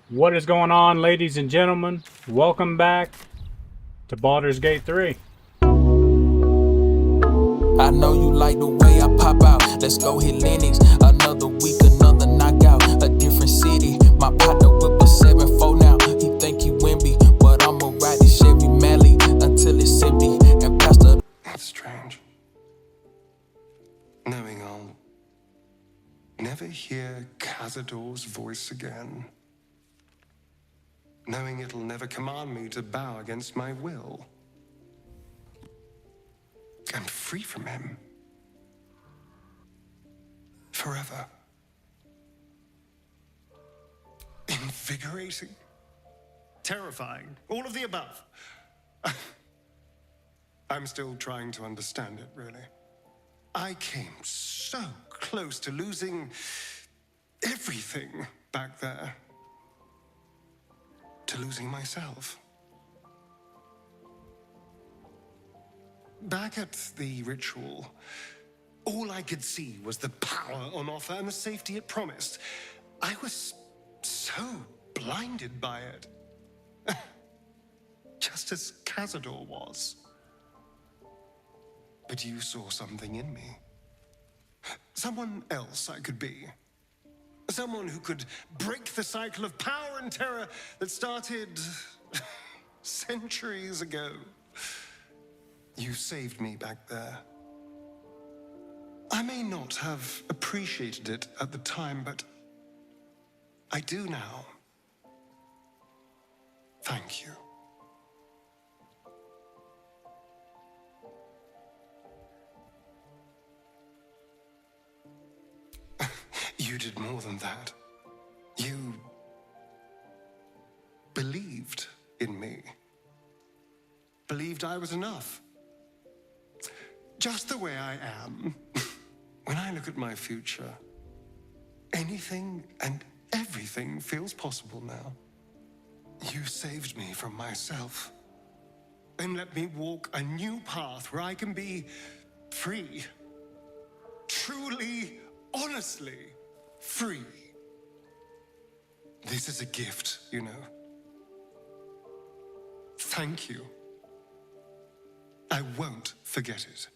What is going on, ladies and gentlemen? Welcome back to Baldur's Gate 3. I know you like the way I pop out. Let's go hit Lennox. Another week, another knockout. A different city. My partner whip a 7-4 now. He think he Wimby, but I'ma ride this Chevy Mally until it's empty. And Pastor. It's strange. Knowing I'll never hear Cazador's voice again. Knowing it'll never command me to bow against my will. I'm free from him. Forever. Invigorating. Terrifying. All of the above. I'm still trying to understand it, really. I came so close to losing everything back there. To losing myself. Back at the ritual, all I could see was the power on offer and the safety it promised. I was so blinded by it. Just as Cazador was. But you saw something in me. Someone else I could be. Someone who could break the cycle of power and terror that started centuries ago. You saved me back there. I may not have appreciated it at the time, but I do now. Thank you. You did more than that. You believed in me. Believed I was enough. Just the way I am. When I look at my future, anything and everything feels possible now. You saved me from myself. And let me walk a new path where I can be free. Truly, honestly free. This is a gift, you know. Thank you. I won't forget it.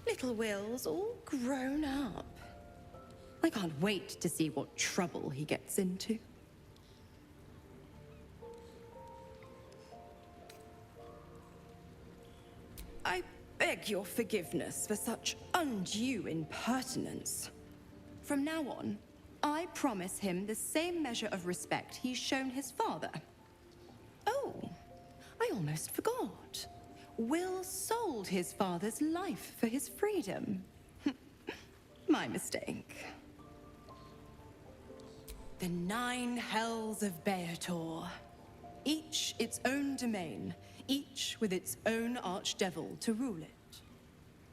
Little Will's all grown up. I can't wait to see what trouble he gets into. I beg your forgiveness for such undue impertinence. From now on, I promise him the same measure of respect he's shown his father. Oh, I almost forgot. Will sold his father's life for his freedom. My mistake. The 9 hells of Beator. Each its own domain, each with its own archdevil to rule it.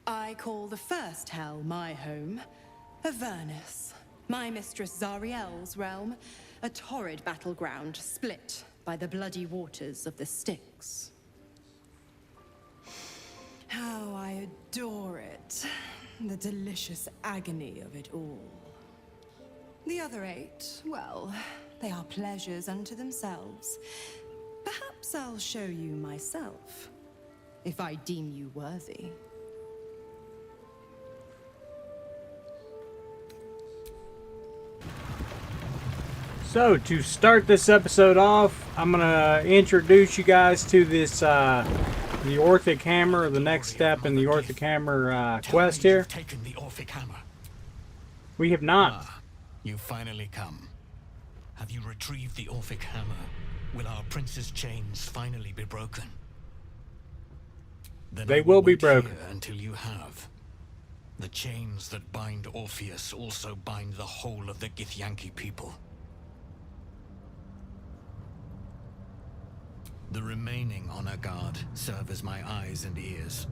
I call the first hell my home, Avernus, my mistress Zariel's realm, a torrid battleground split by the bloody waters of the Styx. How I adore it, the delicious agony of it all. The other 8, well, they are pleasures unto themselves. Perhaps I'll show you myself, if I deem you worthy. So, to start this episode off, I'm going to introduce you guys to this, the Orphic Hammer, the next step in the Orphic Hammer quest here. Taken the Orphic Hammer. We have not. You finally come. Have you retrieved the Orphic Hammer? Will our prince's chains finally be broken? Then They I will be wait broken. here until you have. The chains that bind Orpheus also bind the whole of the Githyanki people. The remaining honor guard serve as my eyes and ears.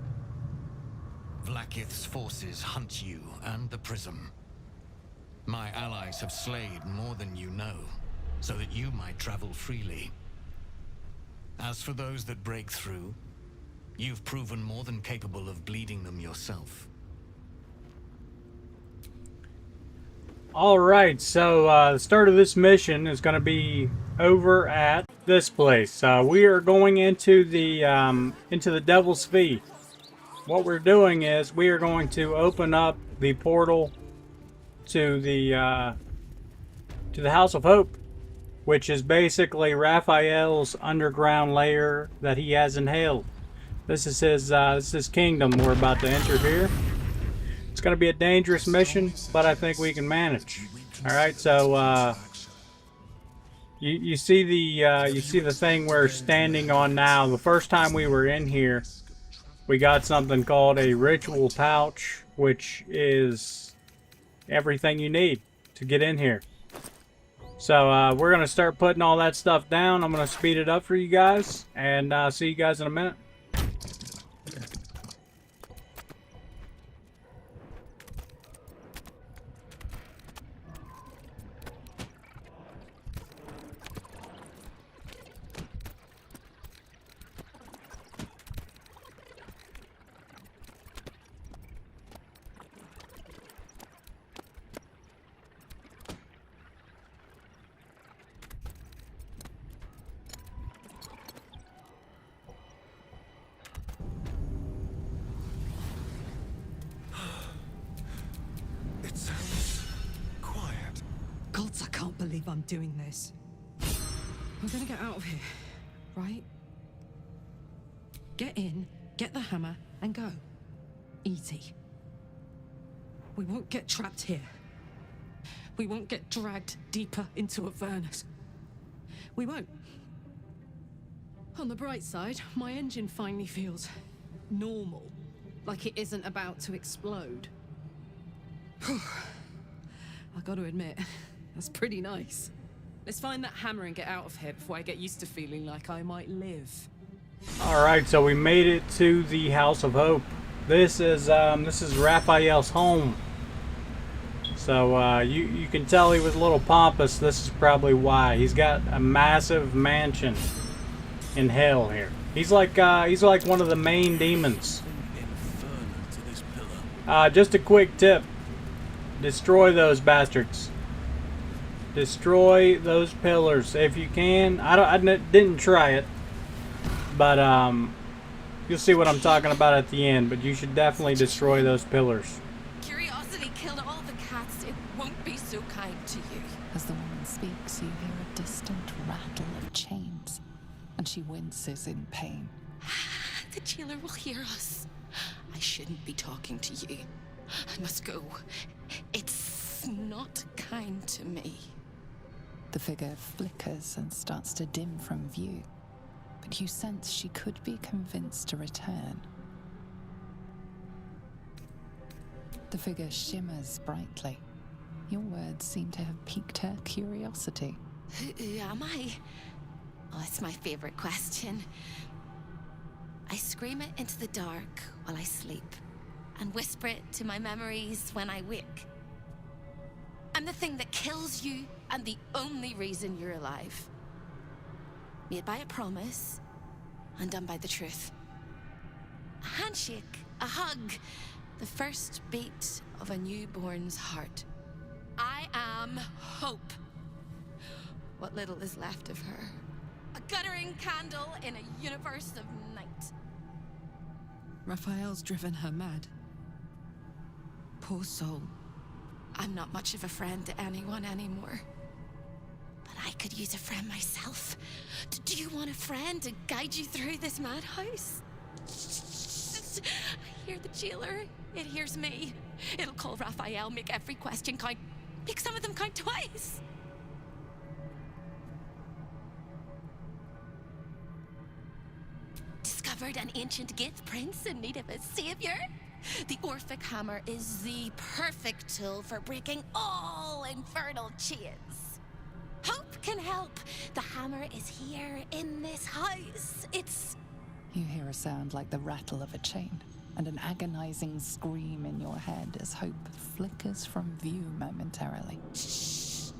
Vlaakith's forces hunt you and the prism. My allies have slayed more than you know, so that you might travel freely. As for those that break through, you've proven more than capable of bleeding them yourself. Alright, so the start of this mission is going to be over at this place. We are going into the Devil's Fee. What we're doing is we are going to open up the portal to the House of Hope, which is basically Raphael's underground lair that he has in hell. This is his kingdom we're about to enter here. It's going to be a dangerous mission, but I think we can manage. All right, so you see the thing we're standing on now. The first time we were in here, we got something called a ritual pouch, which is everything you need to get in here. So we're gonna start putting all that stuff down. I'm gonna speed it up for you guys, and see you guys in a minute. It sounds quiet. Gods, I can't believe I'm doing this. We're gonna get out of here, right? Get in, get the hammer, and go. Easy. We won't get trapped here. We won't get dragged deeper into Avernus. We won't. On the bright side, my engine finally feels normal. Like it isn't about to explode. I gotta admit, that's pretty nice. Let's find that hammer and get out of here before I get used to feeling like I might live. Alright, so we made it to the House of Hope. This is Raphael's home. So you can tell he was a little pompous. This is probably why. He's got a massive mansion in hell here. He's like one of the main demons. Just a quick tip. Destroy those bastards. Destroy those pillars if you can. I didn't try it, but you'll see what I'm talking about at the end. But you should definitely destroy those pillars. Curiosity killed all the cats. It won't be so kind to you. As the woman speaks, you hear a distant rattle of chains, and she winces in pain. The jailer will hear us. I shouldn't be talking to you. I must go. It's not kind to me. The figure flickers and starts to dim from view, but you sense she could be convinced to return. The figure shimmers brightly. Your words seem to have piqued her curiosity. Who am I? Oh, it's my favorite question. I scream it into the dark while I sleep, and whisper it to my memories when I wake. I'm the thing that kills you, and the only reason you're alive. Made by a promise, undone by the truth. A handshake, a hug, the first beat of a newborn's heart. I am hope. What little is left of her. A guttering candle in a universe of night. Raphael's driven her mad. Poor soul. I'm not much of a friend to anyone anymore. But I could use a friend myself. Do you want a friend to guide you through this madhouse? I hear the jailer. It hears me. It'll call Raphael, make every question count. Make some of them count twice. Discovered an ancient gift, prince in need of a savior. The Orphic Hammer is the perfect tool for breaking all infernal chains. Hope can help. The hammer is here in this house. It's... You hear a sound like the rattle of a chain, and an agonizing scream in your head as hope flickers from view momentarily. Shh.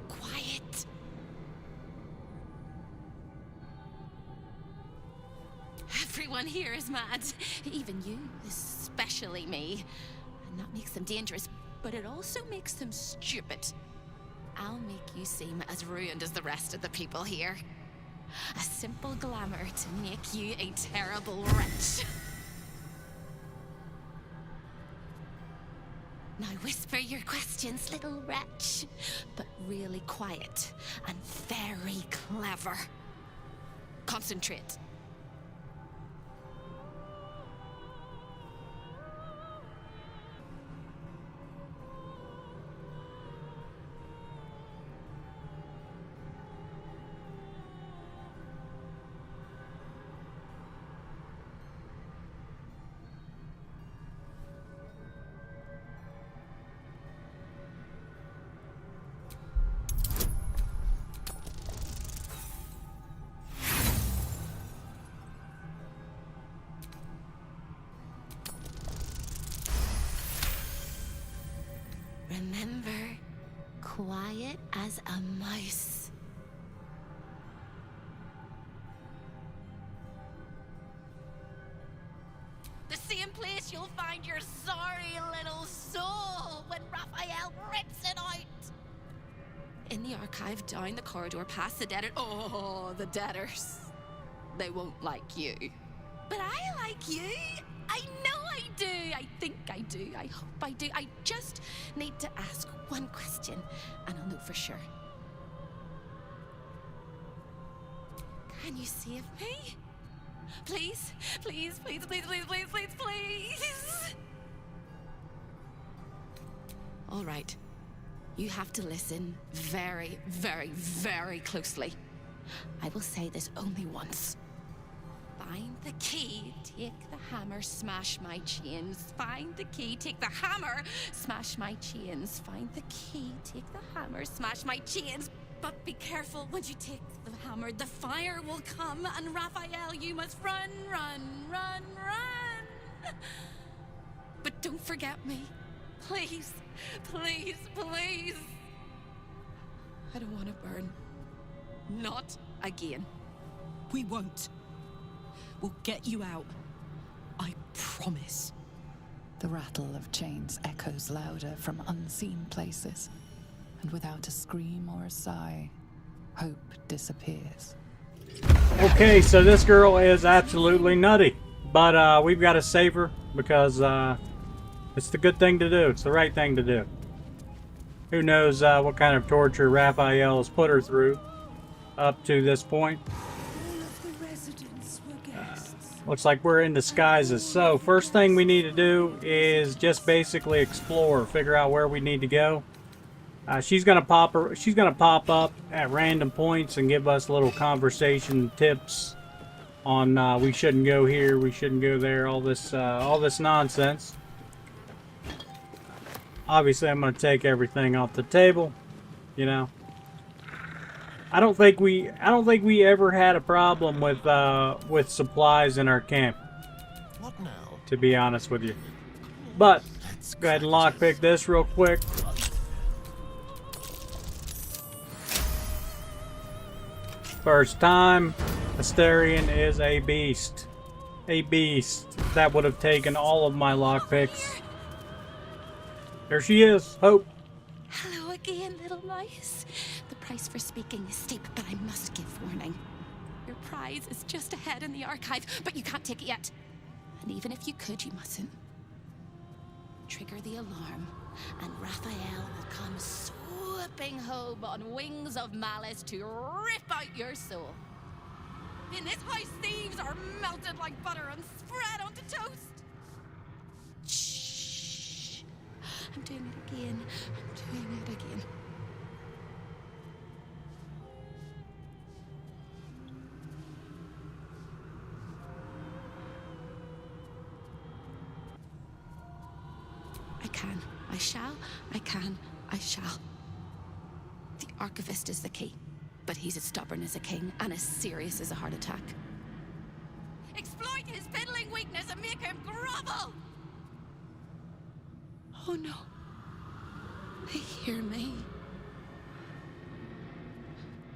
Quiet. Everyone here is mad. Even you, especially me. And that makes them dangerous, but it also makes them stupid. I'll make you seem as ruined as the rest of the people here. A simple glamour to make you a terrible wretch. Now whisper your questions, little wretch. But really quiet and very clever. Concentrate. Remember, quiet as a mouse. The same place you'll find your sorry little soul when Raphael rips it out. In the archive, down the corridor, past the debtor. Oh, the debtors. They won't like you. But I like you. I know I do. I think I do. I hope I do. I just need to ask one question, and I'll know for sure. Can you save me? Please? Please, please, please, please, please, please, please. All right. You have to listen very, very, very closely. I will say this only once. Find the key, take the hammer, smash my chains. Find the key, take the hammer, smash my chains. Find the key, take the hammer, smash my chains. But be careful, when you take the hammer, the fire will come, and Raphael, you must run, run, run, run. But don't forget me. Please, please, please. I don't want to burn. Not again. We won't. We'll get you out. I promise. The rattle of chains echoes louder from unseen places, and without a scream or a sigh, hope disappears. Okay, so this girl is absolutely nutty, but we've got to save her because it's the good thing to do. It's the right thing to do. Who knows what kind of torture Raphael has put her through up to this point. Looks like we're in disguises. So first thing we need to do is just basically explore, figure out where we need to go. She's gonna pop up at random points and give us little conversation tips on we shouldn't go here, we shouldn't go there, all this nonsense. Obviously, I'm gonna take everything off the table, you know. I don't think we ever had a problem with supplies in our camp. What now? To be honest with you. But let's go ahead and lockpick this real quick. First time, Asterion is a beast. A beast. That would have taken all of my lockpicks. There she is, Hope. Hello again, little mouse. The price for speaking is steep, but I must give warning. Your prize is just ahead in the archive, but you can't take it yet. And even if you could, you mustn't. Trigger the alarm, and Raphael will come swooping home on wings of malice to rip out your soul. In this house, thieves are melted like butter and spread onto toast. Shh. I'm doing it again. I'm doing it again. I can, I shall, I can, I shall. The Archivist is the key, but he's as stubborn as a king and as serious as a heart attack. Exploit his fiddling weakness and make him grovel! Oh no. They hear me.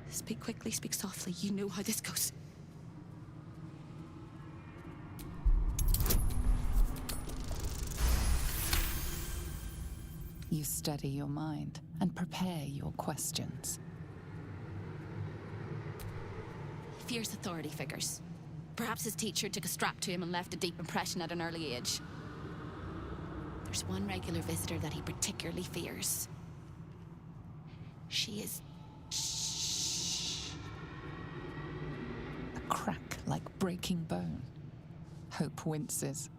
Speak quickly, speak softly. You know how this goes. You steady your mind and prepare your questions. Fears authority figures. Perhaps his teacher took a strap to him and left a deep impression at an early age. There's one regular visitor that he particularly fears. She is... Shh. A crack like breaking bone. Hope winces.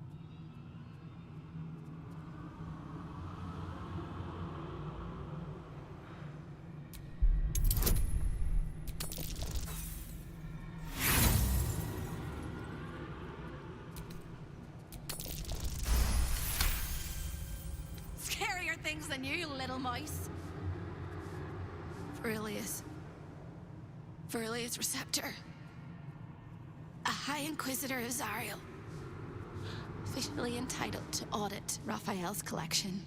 Scarier things than you, little mouse. Verilius Receptor. A High Inquisitor of Zariel. Officially entitled to audit Raphael's collection.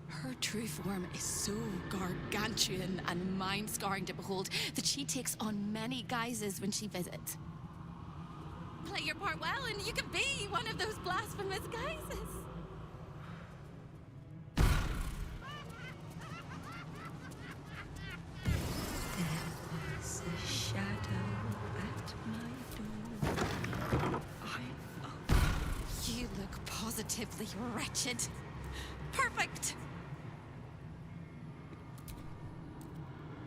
Her true form is so gargantuan and mind-scarring to behold that she takes on many guises when she visits. Play your part well and you can be one of those blasphemous guises. You look positively wretched. Perfect!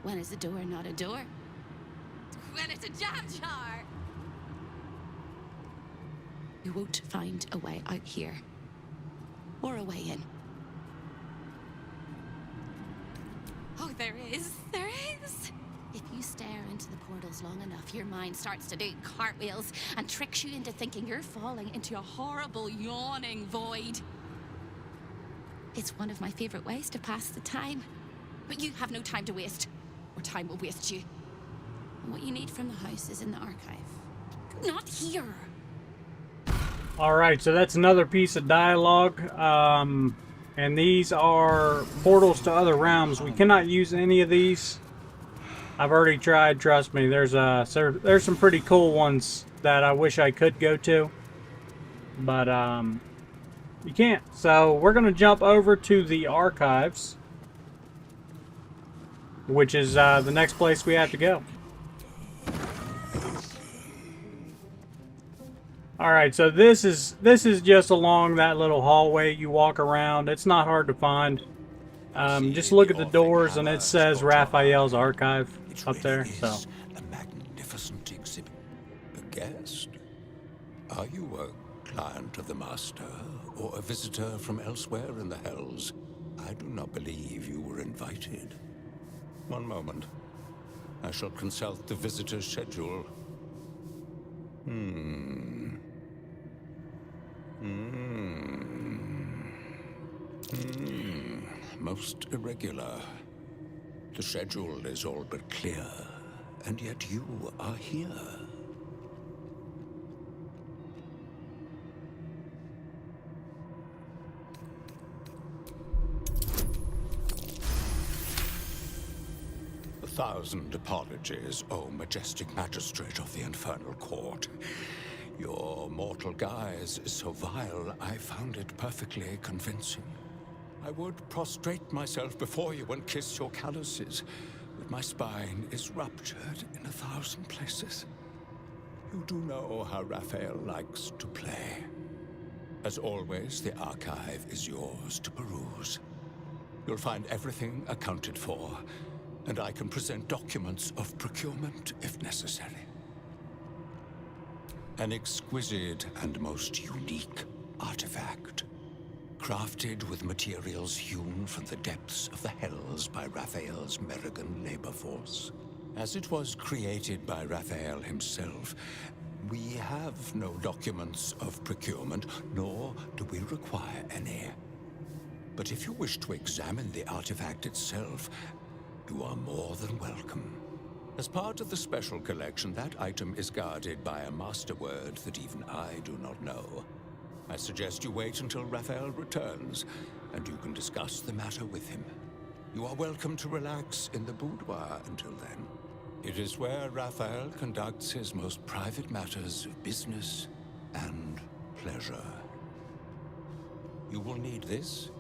When is a door not a door? When it's a jam jar! You won't find a way out here. Or a way in. Oh, there is. There is! If you stare into the portals long enough, your mind starts to do cartwheels and tricks you into thinking you're falling into a horrible, yawning void. It's one of my favorite ways to pass the time. But you have no time to waste, or time will waste you. And what you need from the house is in the archive. Not here! Alright, so that's another piece of dialogue. And these are portals to other realms. We cannot use any of these. I've already tried, trust me. There's some pretty cool ones that I wish I could go to. But you can't. So we're going to jump over to the archives, which is the next place we have to go. Alright, so this is just along that little hallway you walk around. It's not hard to find. Just look at the doors and it says Raphael's Archive up there. So a magnificent exhibit. A guest? Are you a client of the Master or a visitor from elsewhere in the Hells? I do not believe you were invited. One moment. I shall consult the visitor's schedule. Most irregular. The schedule is all but clear, and yet you are here. A thousand apologies, O majestic magistrate of the Infernal Court. Your mortal guise is so vile, I found it perfectly convincing. I would prostrate myself before you and kiss your calluses, but my spine is ruptured in 1,000 places. You do know how Raphael likes to play. As always, the archive is yours to peruse. You'll find everything accounted for, and I can present documents of procurement if necessary. An exquisite and most unique artifact, crafted with materials hewn from the depths of the Hells by Raphael's Merrigan labor force. As it was created by Raphael himself, we have no documents of procurement, nor do we require any. But if you wish to examine the artifact itself, you are more than welcome. As part of the special collection, that item is guarded by a master word that even I do not know. I suggest you wait until Raphael returns, and you can discuss the matter with him. You are welcome to relax in the boudoir until then. It is where Raphael conducts his most private matters of business and pleasure. You will need this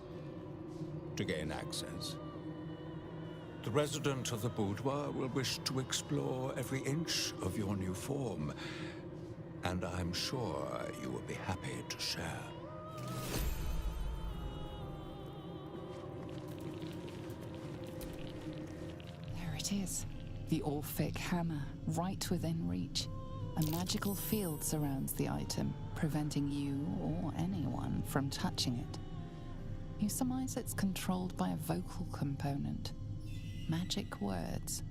to gain access. The resident of the boudoir will wish to explore every inch of your new form, and I'm sure you will be happy to share. There it is. The Orphic hammer, right within reach. A magical field surrounds the item, preventing you or anyone from touching it. You surmise it's controlled by a vocal component. Magic words.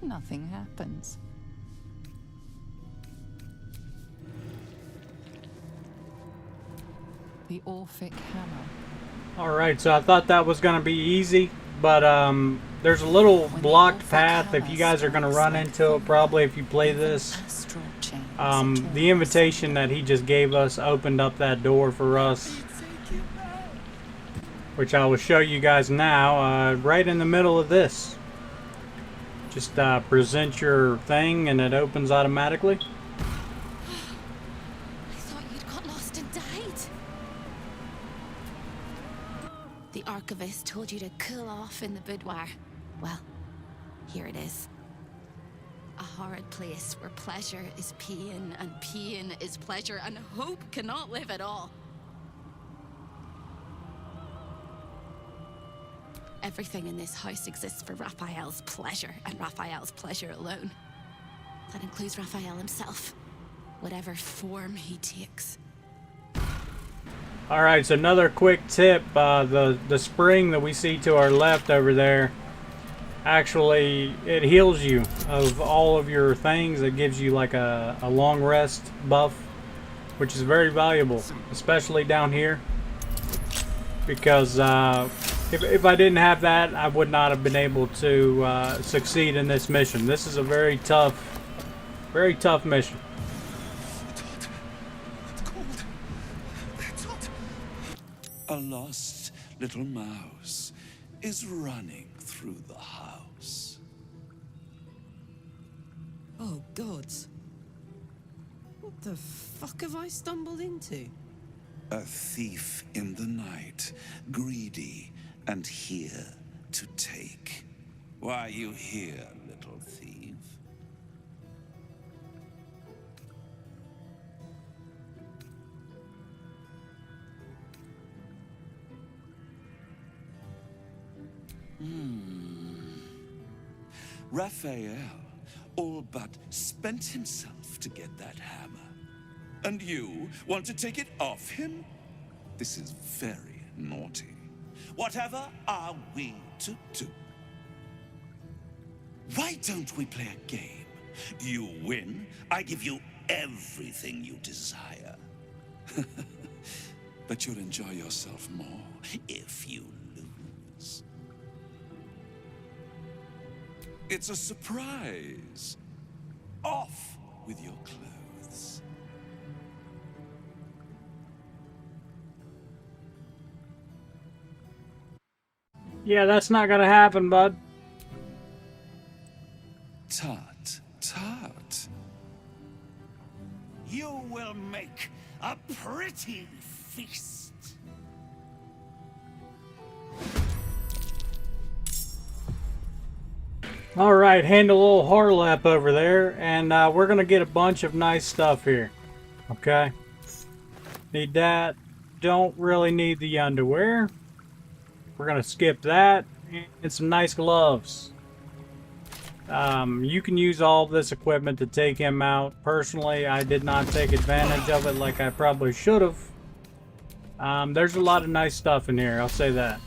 Nothing happens. The Orphic hammer. Alright, so I thought that was going to be easy, but there's a little blocked path if you guys are going to run into it, probably if you play this. The invitation that he just gave us opened up that door for us, which I will show you guys now, right in the middle of this. Just present your thing and it opens automatically. I thought you'd got lost and died. The archivist told you to cool off in the boudoir. Well, here it is. A horrid place where pleasure is pain and pain is pleasure and hope cannot live at all. Everything in this house exists for Raphael's pleasure and Raphael's pleasure alone. That includes Raphael himself, whatever form he takes. Alright, so another quick tip, the spring that we see to our left over there, actually it heals you of all of your things. It gives you like a long rest buff, which is very valuable, especially down here, because if I didn't have that, I would not have been able to succeed in this mission. This is a very tough mission. A lost little mouse is running through the house. Oh, gods. What the fuck have I stumbled into? A thief in the night, greedy and here to take. Why are you here, little thief? Raphael all but spent himself to get that hammer. And you want to take it off him? This is very naughty. Whatever are we to do? Why don't we play a game? You win, I give you everything you desire. But you'll enjoy yourself more if you lose. It's a surprise. Off with your clothes. Yeah, that's not gonna happen, bud. Tut, tut. You will make a pretty feast. Alright, handle a little Harlap over there, and we're gonna get a bunch of nice stuff here. Okay? Need that. Don't really need the underwear. We're gonna skip that, and some nice gloves. You can use all this equipment to take him out. Personally, I did not take advantage of it like I probably should have. There's a lot of nice stuff in here, I'll say that.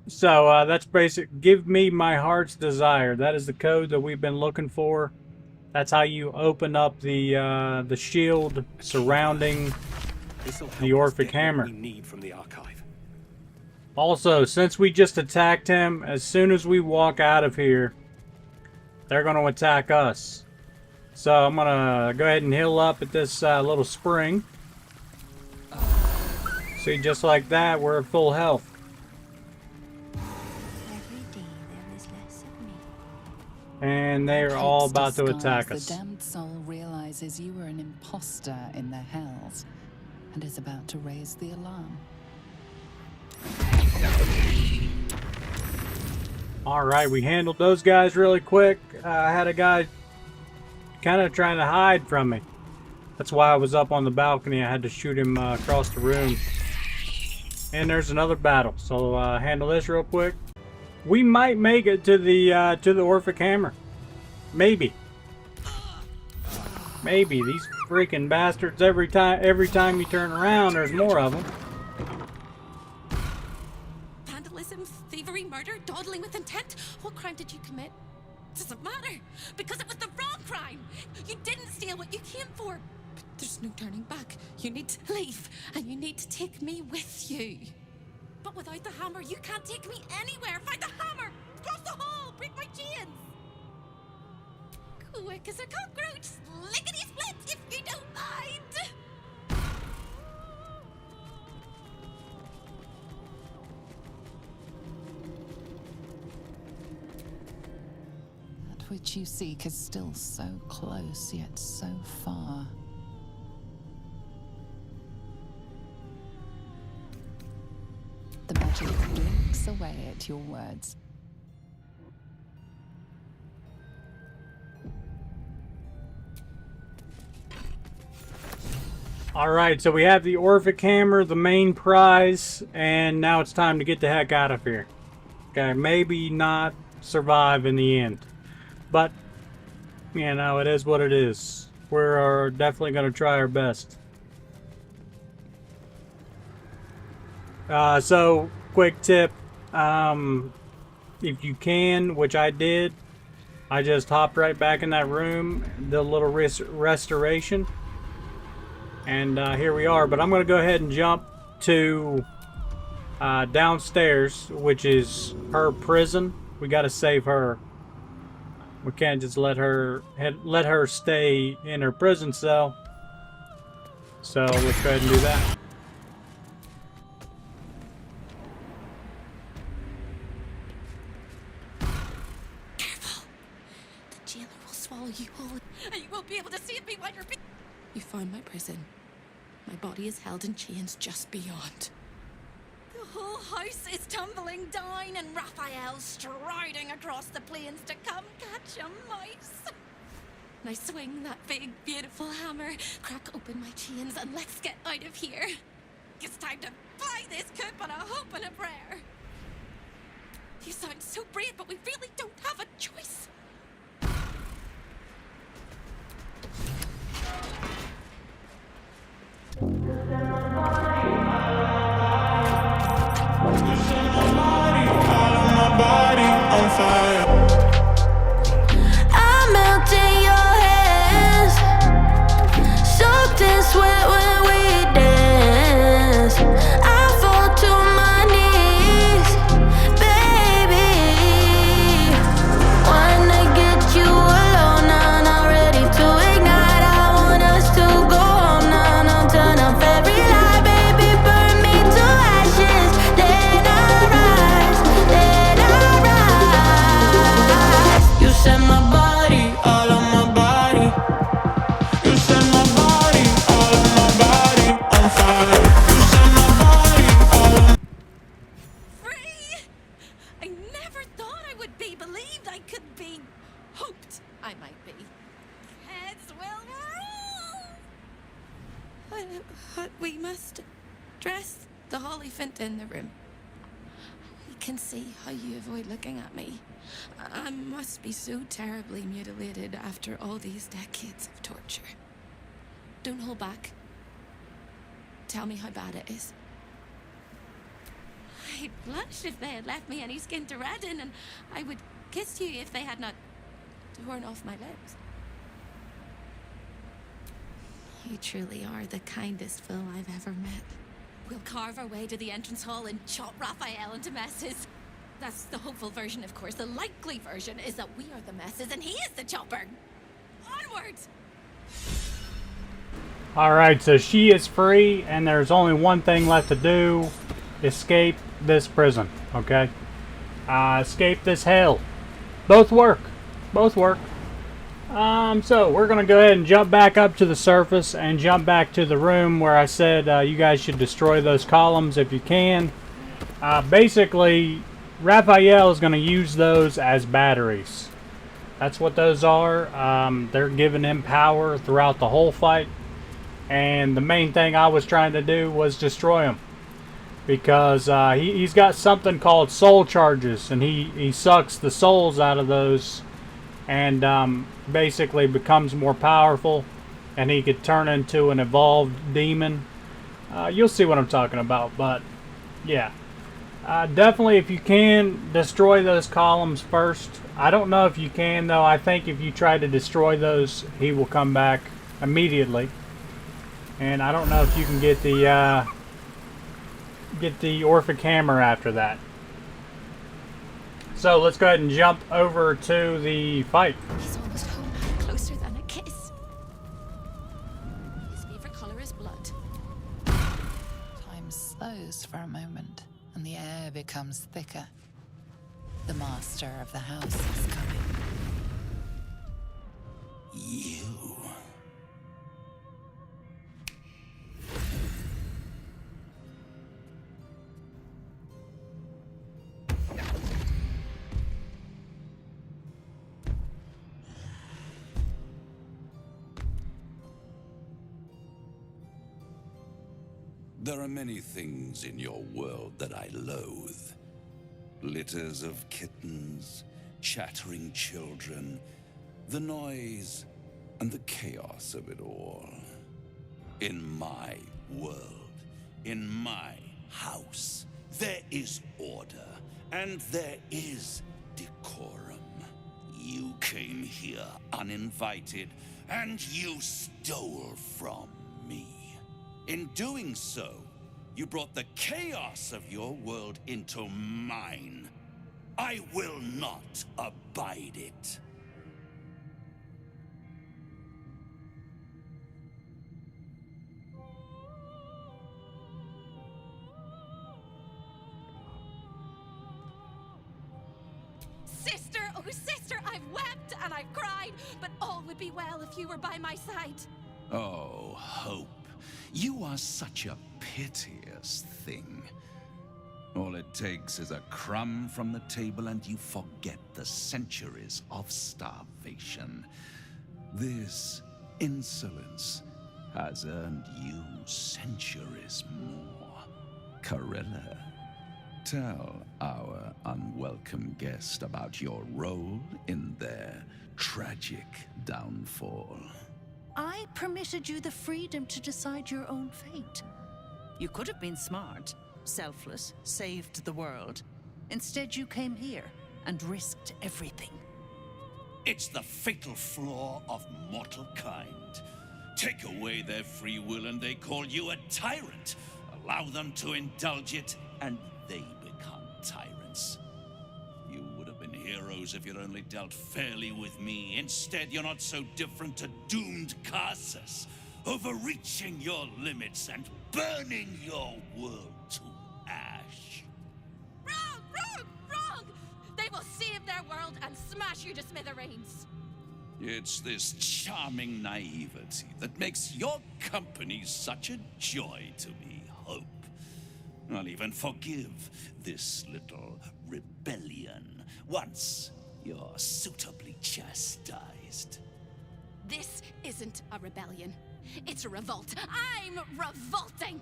So that's basic. Give me my heart's desire. That is the code that we've been looking for. That's how you open up the shield surrounding the Orphic hammer. We need from the archive. Also, since we just attacked him, as soon as we walk out of here, they're going to attack us. So I'm going to go ahead and heal up at this little spring. See, just like that, we're at full health. Every day there is less of me. And they're all about to Disguise, attack us. The damned soul realizes you are an imposter in the hells and is about to raise the alarm. Alright, we handled those guys really quick. I had a guy kind of trying to hide from me. That's why I was up on the balcony. I had to shoot him across the room. And there's another battle, so handle this real quick. We might make it to the Orphic Hammer. Maybe. Maybe. These freaking bastards, every time you turn around, there's more of them. Vandalism, thievery, murder, dawdling with intent. What crime did you commit? Doesn't matter, because it was the wrong crime. You didn't steal what you came for. But there's no turning back. You need to leave, and you need to take me with you. But without the hammer, you can't take me anywhere. Find the hammer! Cross the hall! Break my chains! Quick as a cockroach! Lickety-split, if you don't mind! That which you seek is still so close, yet so far. The magic blinks away at your words. Alright, so we have the Orphic Hammer, the main prize, and now it's time to get the heck out of here. Okay, maybe not survive in the end. But, you know, it is what it is. We're definitely going to try our best. So, quick tip. If you can, which I did, I just hopped right back in that room, did a little restoration. And here we are. But I'm going to go ahead and jump to downstairs, which is her prison. We got to save her. We can't just let her stay in her prison cell. So let's go ahead and do that. Careful! The jailer will swallow you whole, and you won't be able to save me when you're You found my prison. My body is held in chains just beyond. The whole house is tumbling down, and Raphael's striding across the plains to come catch a mouse. Now swing that big, beautiful hammer, crack open my chains, and let's get out of here. It's time to fly this coop on a hope and a prayer. You sound so brave, but we really don't have a choice. I melt in your hands, soaked in sweat when we dance. I fall to my knees, baby. Wanna get you alone now, not ready to ignite. I want us to go home now, now turn off every light, baby, burn me to ashes. Then I rise, then I rise. You set my body, all on my body. You set my body, all on my body on fire. You set my body, all on. Free! I never thought I would be believed. I could be hoped I might be. Heads will roll! But we must dress the Hollyphant in the room. I can see how you avoid looking at me. I must be so terribly mutilated after all these decades of torture. Don't hold back. Tell me how bad it is. I'd blush if they had left me any skin to redden, and I would kiss you if they had not torn off my lips. You truly are the kindest fool I've ever met. We'll carve our way to the entrance hall and chop Raphael into messes. That's the hopeful version, of course. The likely version is that we are the messes and he is the chopper. Onwards! Alright, so she is free, and there's only one thing left to do. Escape this prison, okay? Escape this hell. Both work. Both work. So we're going to go ahead and jump back up to the surface and jump back to the room where I said you guys should destroy those columns if you can. Basically, Raphael is going to use those as batteries. That's what those are. They're giving him power throughout the whole fight. And the main thing I was trying to do was destroy him. Because he's got something called soul charges. And he sucks the souls out of those. And basically becomes more powerful. And he could turn into an evolved demon. You'll see what I'm talking about. But yeah. Definitely, if you can, destroy those columns first. I don't know if you can, though. I think if you try to destroy those, he will come back immediately. And I don't know if you can get the Orphic Hammer after that. So let's go ahead and jump over to the fight. He's almost home, closer than a kiss. His favorite color is blood. Time slows for a moment, and the air becomes thicker. The master of the house is coming. You. There are many things in your world that I loathe. Litters of kittens, chattering children, the noise and the chaos of it all. In my world, in my house, there is order and there is decorum. You came here uninvited and you stole from me. In doing so, you brought the chaos of your world into mine. I will not abide it. Sister, oh sister, I've wept and I've cried, but all would be well if you were by my side. Oh, Hope. You are such a piteous thing. All it takes is a crumb from the table and you forget the centuries of starvation. This insolence has earned you centuries more. Corella, tell our unwelcome guest about your role in their tragic downfall. I permitted you the freedom to decide your own fate. You could have been smart, selfless, saved the world. Instead, you came here and risked everything. It's the fatal flaw of mortal kind. Take away their free will and they call you a tyrant. Allow them to indulge it and they become tyrants. You would have been heroes if you'd only dealt fairly with me. Instead, you're not so different to doomed Carsus, overreaching your limits and burning your world to ash. Wrong, wrong, wrong! They will save their world and smash you to smithereens. It's this charming naivety that makes your company such a joy to me, Hope. I'll even forgive this little rebellion once you're suitably chastised. This isn't a rebellion. It's a revolt. I'm revolting!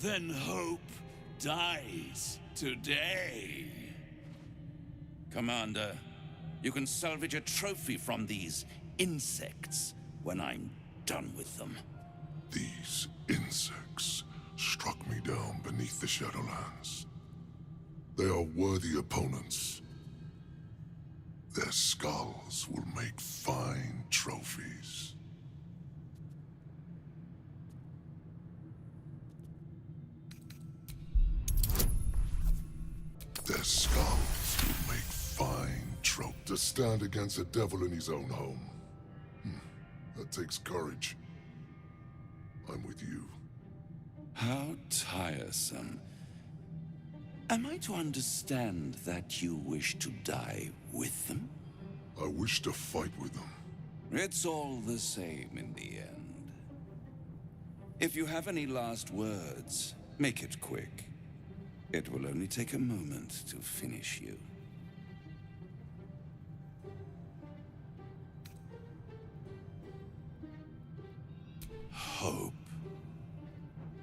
Then Hope dies today. Commander, you can salvage a trophy from these insects when I'm done with them. These insects struck me down beneath the Shadowlands. They are worthy opponents. Their skulls will make fine trophies. Their skulls will make fine trophies to stand against a devil in his own home. takes courage. I'm with you. How tiresome. Am I to understand that you wish to die with them? I wish to fight with them. It's all the same in the end. If you have any last words, make it quick. It will only take a moment to finish you. Hope.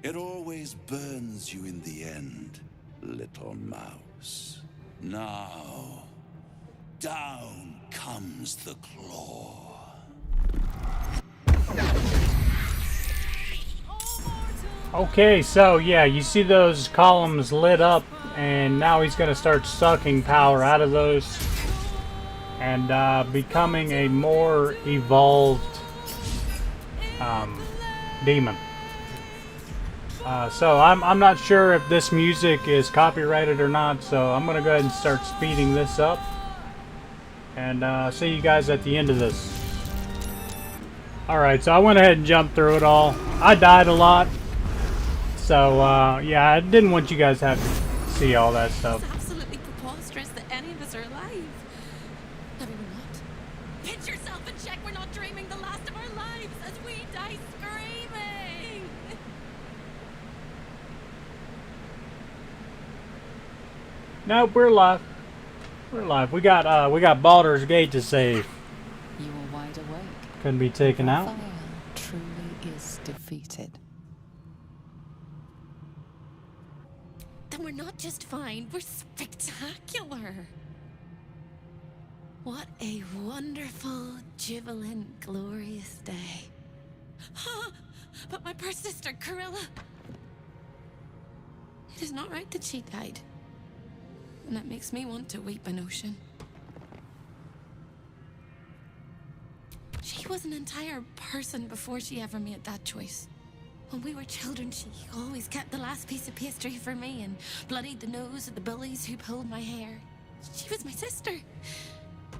It always burns you in the end, little mouse. Now, down comes the claw. Okay, so yeah, you see those columns lit up, and now he's going to start sucking power out of those and becoming a more evolved demon. So I'm not sure if this music is copyrighted or not, so I'm going to go ahead and start speeding this up and see you guys at the end of this. Alright, so I went ahead and jumped through it all. I died a lot. So, yeah, I didn't want you guys to have to see all that stuff. It's absolutely preposterous that any of us are alive. I mean, what? Pinch yourself and check we're not dreaming the last of our lives as we die screaming. Nope, we're alive. We're alive. We got Baldur's Gate to save. You are wide awake. Couldn't be taken out. Raphael truly is defeated. Then we're not just fine, we're spectacular. What a wonderful, jubilant, glorious day. But my poor sister, Corilla. It is not right that she died. And that makes me want to weep an ocean. She was an entire person before she ever made that choice. When we were children, she always kept the last piece of pastry for me and bloodied the nose of the bullies who pulled my hair. She was my sister.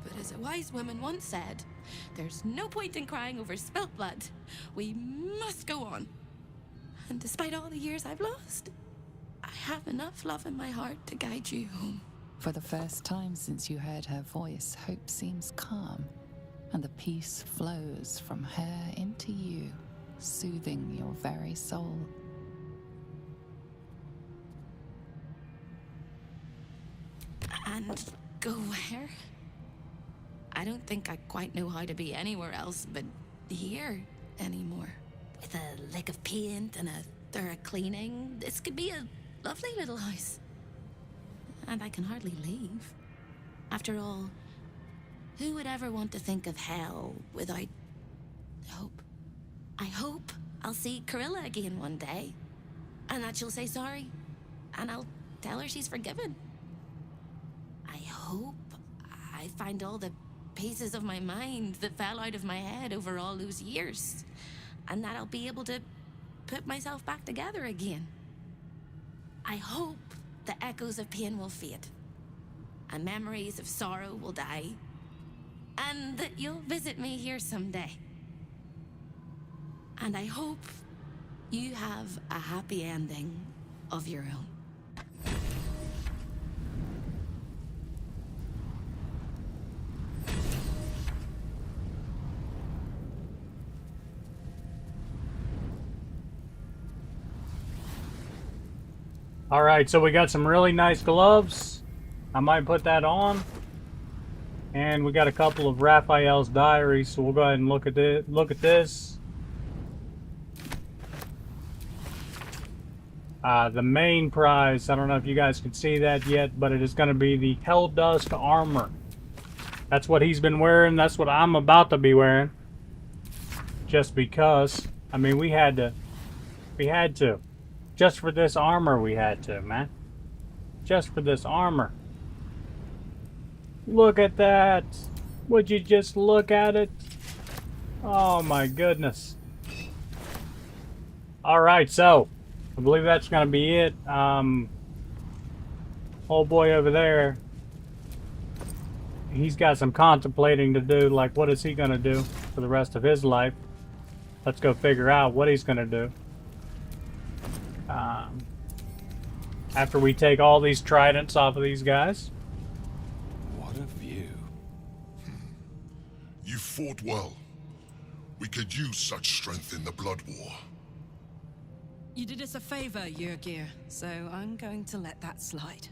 But as a wise woman once said, there's no point in crying over spilt blood. We must go on. And despite all the years I've lost, I have enough love in my heart to guide you home. For the first time since you heard her voice, hope seems calm, and the peace flows from her into you, soothing your very soul. And go where? I don't think I quite know how to be anywhere else but here anymore. With a lick of paint and a thorough cleaning, this could be a lovely little house. And I can hardly leave. After all, who would ever want to think of hell without hope? I hope I'll see Corilla again one day, and that she'll say sorry, and I'll tell her she's forgiven. I hope I find all the pieces of my mind that fell out of my head over all those years, and that I'll be able to put myself back together again. I hope the echoes of pain will fade, and memories of sorrow will die, and that you'll visit me here someday. And I hope you have a happy ending of your own. Alright, so we got some really nice gloves. I might put that on. And we got a couple of Raphael's diaries, so we'll go ahead and look at this. The main prize, I don't know if you guys can see that yet, but it is going to be the Helldusk armor. That's what he's been wearing. That's what I'm about to be wearing. Just because. I mean, we had to. Just for this armor, we had to, man. Just for this armor. Look at that. Would you just look at it? Oh my goodness. Alright, so I believe that's gonna be it. Old boy over there, he's got some contemplating to do, like what is he gonna do for the rest of his life. let's go figure out what he's gonna do. After we take all these tridents off of these guys. What a view. You fought well. We could use such strength in the Blood War. You did us a favor, Yurgir, so I'm going to let that slide.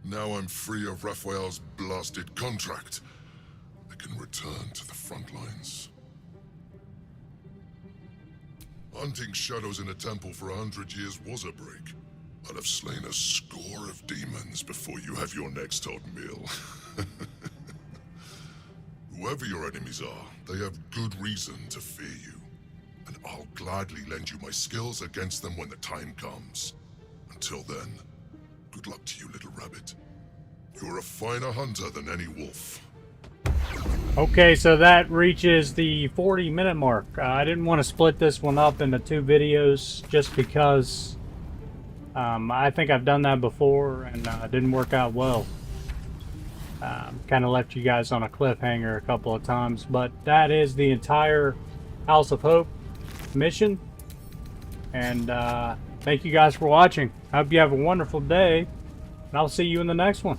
Now I'm free of Raphael's blasted contract. I can return to the front lines. Hunting shadows in a temple for 100 years was a break. I'll have slain a score of demons before you have your next odd meal. Whoever your enemies are, they have good reason to fear you. And I'll gladly lend you my skills against them when the time comes. Until then, good luck to you, little rabbit. You're a finer hunter than any wolf. Okay, so that reaches the 40-minute mark. I didn't want to split this one up into 2 videos just because I think I've done that before and it didn't work out well. Kind of left you guys on a cliffhanger a couple of times, but that is the entire House of Hope mission. And thank you guys for watching. I hope you have a wonderful day, and I'll see you in the next one.